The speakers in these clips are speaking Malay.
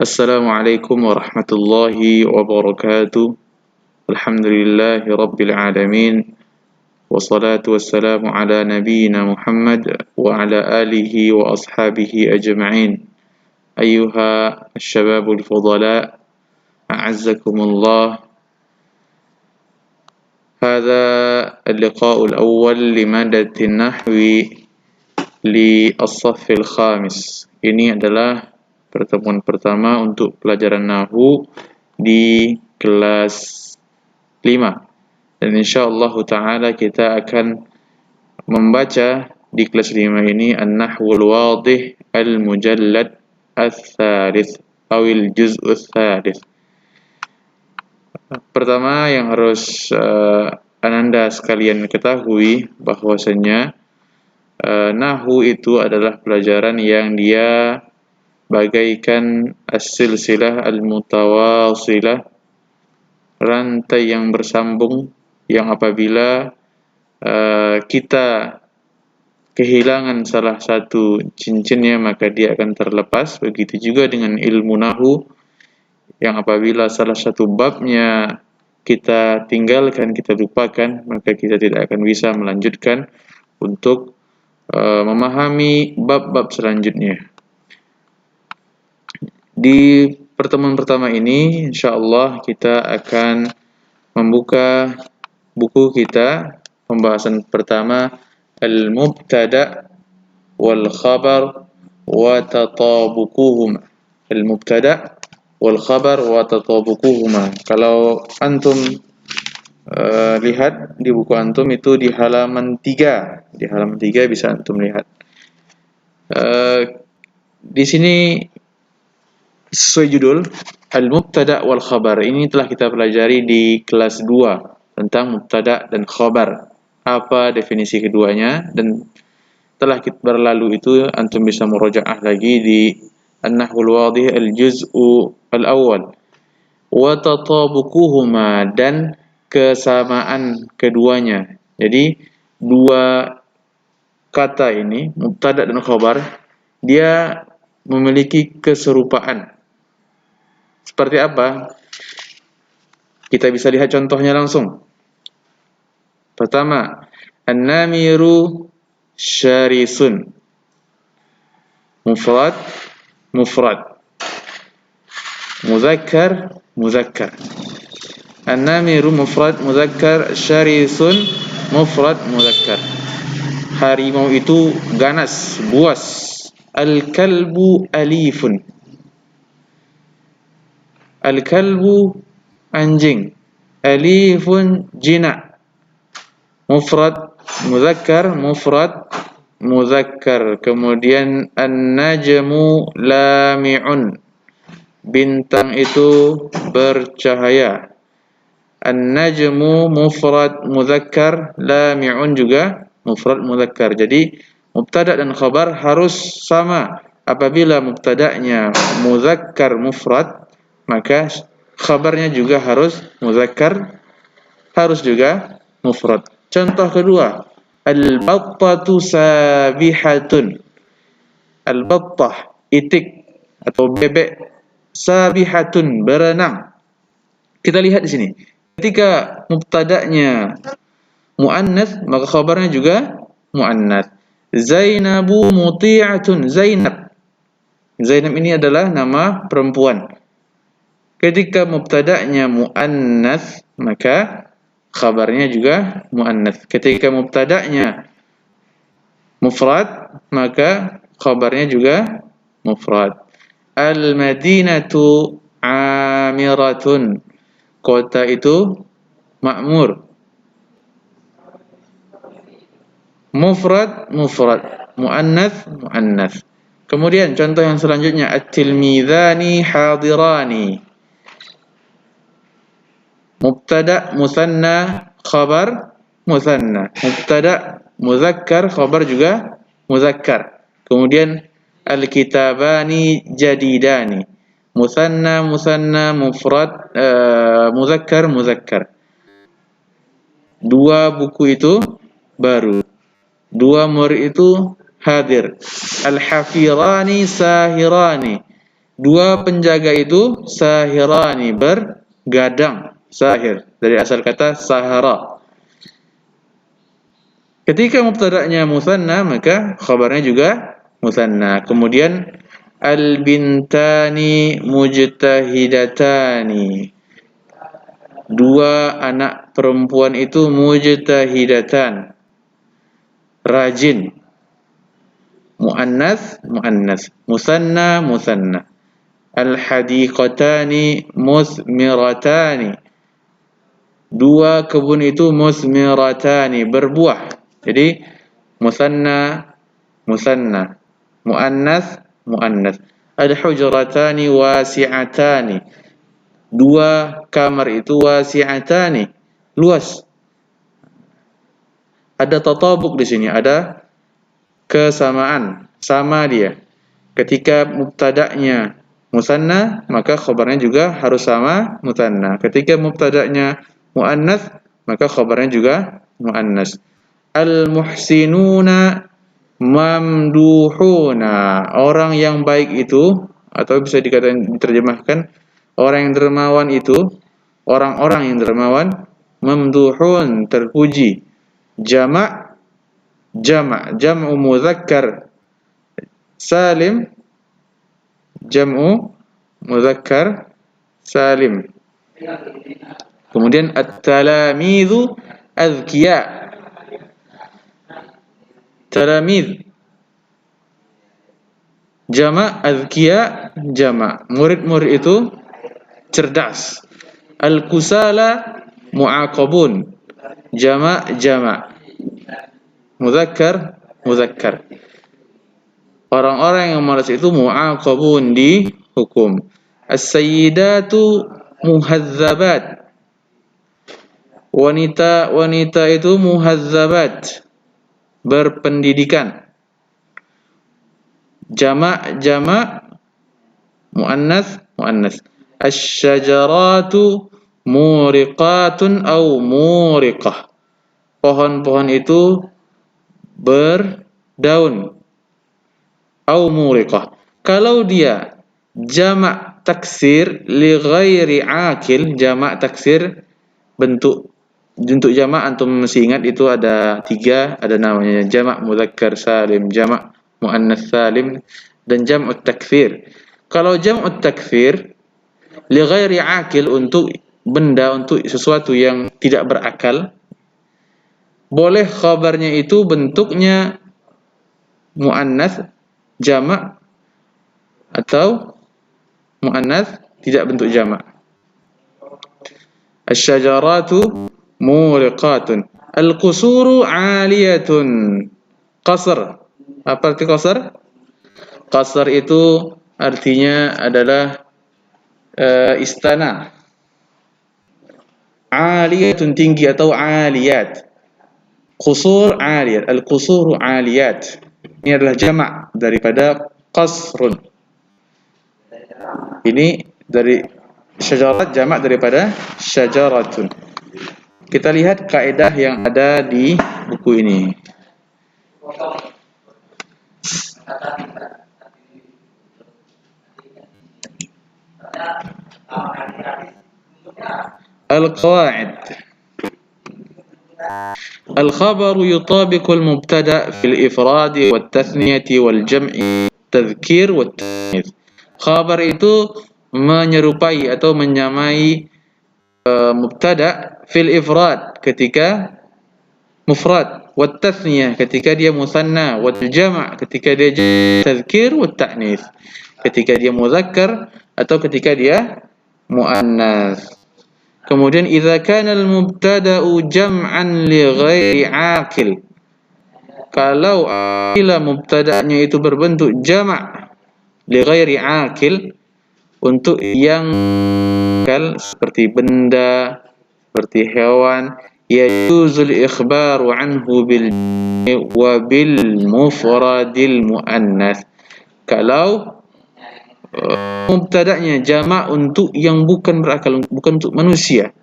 Assalamualaikum warahmatullahi wabarakatuh. Alhamdulillahi rabbil alamin. Wassalatu wassalamu ala nabiyyina Muhammad wa ala alihi wa ashabihi ajma'in. Ayyuha ashababul fudala, a'azzakumullah. Hadha al-liqa'ul awwal limadatin nahwi li as-saffil khamis. Ini adalah pertemuan pertama untuk pelajaran nahwu di kelas 5. Dan insyaallah taala kita akan membaca di kelas 5 ini An-Nahwul Wadih Al-Mujallad Ats-Tsalits atau Al-Juz'u Ats-Tsalits. Pertama yang harus Ananda sekalian ketahui bahwasanya nahwu itu adalah pelajaran yang dia bagaikan as-silsilah al-mutawasilah, rantai yang bersambung, yang apabila kita kehilangan salah satu cincinnya maka dia akan terlepas. Begitu juga dengan ilmu nahwu, yang apabila salah satu babnya kita tinggalkan, kita lupakan, maka kita tidak akan bisa melanjutkan untuk memahami bab-bab selanjutnya. Di pertemuan pertama ini insyaallah kita akan membuka buku kita. Pembahasan pertama al-mubtada wal khabar wa tatabuquhuma. Al-mubtada wal khabar wa tatabuquhuma. Kalau antum lihat di buku antum itu di halaman 3. Di halaman 3 bisa antum lihat. Di sini sesuai judul Al-Mubtada wal Khabar. Ini telah kita pelajari di kelas 2 tentang mubtada dan khabar. Apa definisi keduanya, dan telah kita berlalu itu antum bisa murajaah lagi di An-Nahwul Wadih Al-Juz'u Al-Awwal. Wa tatabuquhuma, dan kesamaan keduanya. Jadi dua kata ini, mubtada dan khabar, dia memiliki keserupaan. Seperti apa? Kita bisa lihat contohnya langsung. Pertama, an-namiru syarisun. Mufrad, mufrad. Muzakkar, muzakkar. An-namiru mufrad, muzakkar. Syarisun, mufrad, muzakkar. Harimau itu ganas, buas. Al-kalbu alifun. Al-kalbu anjing. Alifun jinak. Mufrad muzakkar, mufrad muzakkar. Kemudian an-najmu lami'un. Bintang itu bercahaya. An-najmu mufrad muzakkar, lami'un juga mufrad muzakkar. Jadi mubtada dan khabar harus sama. Apabila mubtada'nya muzakkar mufrad, maka khabarnya juga harus muzakkar, harus juga mufrad. Contoh kedua, al-battatu sabihatun. Al-battah, itik atau bebek, sabihatun, berenang. Kita lihat di sini. Ketika mubtada'nya muannats, maka khabarnya juga muannats. Zainabu muti'atun. Zainab. Zainab ini adalah nama perempuan. Ketika mubtada'nya muannats, maka khabarnya juga muannats. Ketika mubtada'nya mufrad, maka khabarnya juga mufrad. Al-madinatu amiratun. Kota itu makmur. Mufrad, mufrad. Muannats, muannats. Kemudian contoh yang selanjutnya, at-tilmidhani hadirani. Mubtada musanna, khabar musanna. Mubtada muzakkar, khabar juga muzakkar. Kemudian al-kitabani jadidani. Musanna, musanna, mufrad, muzakkar, muzakkar. Dua buku itu baru. Dua murid itu hadir. Al-hafirani sahirani. Dua penjaga itu sahirani, bergadang. Sahir dari asal kata sahara. Ketika mubtada'nya musanna, maka khabarnya juga musanna. Kemudian al-bintani mujtahidatani. Dua anak perempuan itu mujtahidatan, rajin. Muannas, muannas. Musanna, musanna. Al-hadiqatani musmiratani. Dua kebun itu musmiratani, berbuah. Jadi musanna, musanna. Muannas, muannas. Al-hujratani wasi'atani. Dua kamar itu wasi'atani, luas. Ada tatabuk di sini, ada kesamaan, sama dia. Ketika mubtada'nya musanna, maka khabarnya juga harus sama musanna. Ketika mubtada'nya muannas, maka khabarnya juga muannas. Al-muhsinuna mamduhuna. Orang yang baik itu, atau bisa diterjemahkan orang yang dermawan itu, orang-orang yang dermawan, mamduhun, terpuji. Jama' jam'u mudzakkar salim, jam'u mudzakkar salim. Kemudian at-talamidzu azkiya. Talamid jama', azkiya jama'. Murid-murid itu cerdas. Al-kusala mu'aqabun. Jama' jama'. Mudzakkar mudzakkar. Orang-orang yang malas itu mu'aqabun, dihukum. As-sayyidatu muhazzabat. Wanita itu muhazzabat, berpendidikan. Jama' jama', muannas muannas. Asy-syajaratu muriqatun au muriqah. Pohon-pohon itu berdaun. Au muriqah. Kalau dia jama' taksir li ghairi akil, jama' taksir bentuk jama' antum masih ingat itu ada 3, ada namanya jama' mudzakkar salim, jama' muannas salim, dan jam'ut takfir. Kalau jam'ut takfir li ghairi akil, untuk benda, untuk sesuatu yang tidak berakal, boleh khabarnya itu bentuknya muannas jama' atau muannas tidak bentuk jama'. Asy-syajaratu muriqatun. Al-qusuru 'aliyatun. Qasr. Apa arti qasr? Qasr itu artinya adalah istana. 'Aliyatun, tinggi atau 'aliyat. Qusur 'aliyat. Al-qusuru 'aliyat. Ini adalah jama' daripada qasrun. Ini dari syajarat, jamak daripada syajaratun. Kita lihat kaidah yang ada di buku ini. Al-qawaid. Al-khabar yutabiqu al-mubtada' fil ifrad wal tathniyah wal jam'i, tadhkir wat ta'nits. Khabar itu menyerupai atau menyamai mubtada' fil ifrad ketika mufrad, wat tathniyah ketika dia musanna, wat jama' ketika dia tadhkir, wat ta'nits ketika dia muzakkar atau ketika dia muannas. Kemudian idza kana al-mubtada'u jam'an li ghairi 'aqil, kalau bila mubtada'nya itu berbentuk jama' li ghairi 'aqil, untuk yang akal, seperti benda, seperti hewan, yajuzul ikhbaru anhu bil wa bil mufradil muannas. Kalau mubtada'nya jama' untuk yang bukan berakal, bukan untuk manusia,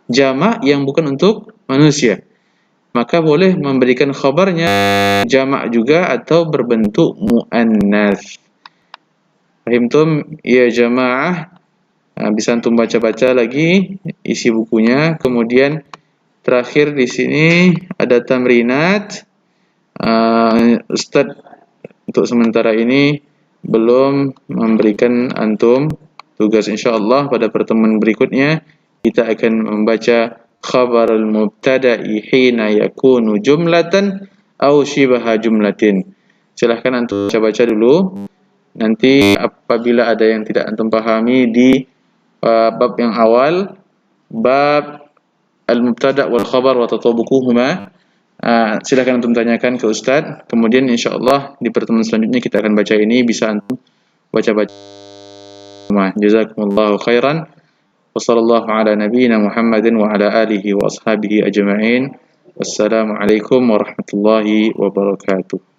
jama' yang bukan untuk manusia, maka boleh memberikan khabarnya jama' juga atau berbentuk muannas. Fahimtum ya jamaah? Bisa antum baca-baca lagi isi bukunya. Kemudian terakhir di sini ada tamrinat. Ustadz untuk sementara ini belum memberikan antum tugas. Insyaallah pada pertemuan berikutnya kita akan membaca khabar al-mubtada'i hina yakunu jumlatan aw shibaha jumlatin. Silahkan antum baca-baca dulu. Nanti apabila ada yang tidak antum pahami di bab yang awal, bab al-mubtada' wal khabar wa tatabuquhuma, silakan antum tanyakan ke Ustadz. Kemudian insyaallah di pertemuan selanjutnya kita akan baca ini, bisa antum baca-baca. Jazakumullahu khairan. Wassallallahu ala nabiyyina Muhammadin wa ala alihi wa ashabihi ajma'in. Wassalamualaikum warahmatullahi wabarakatuh.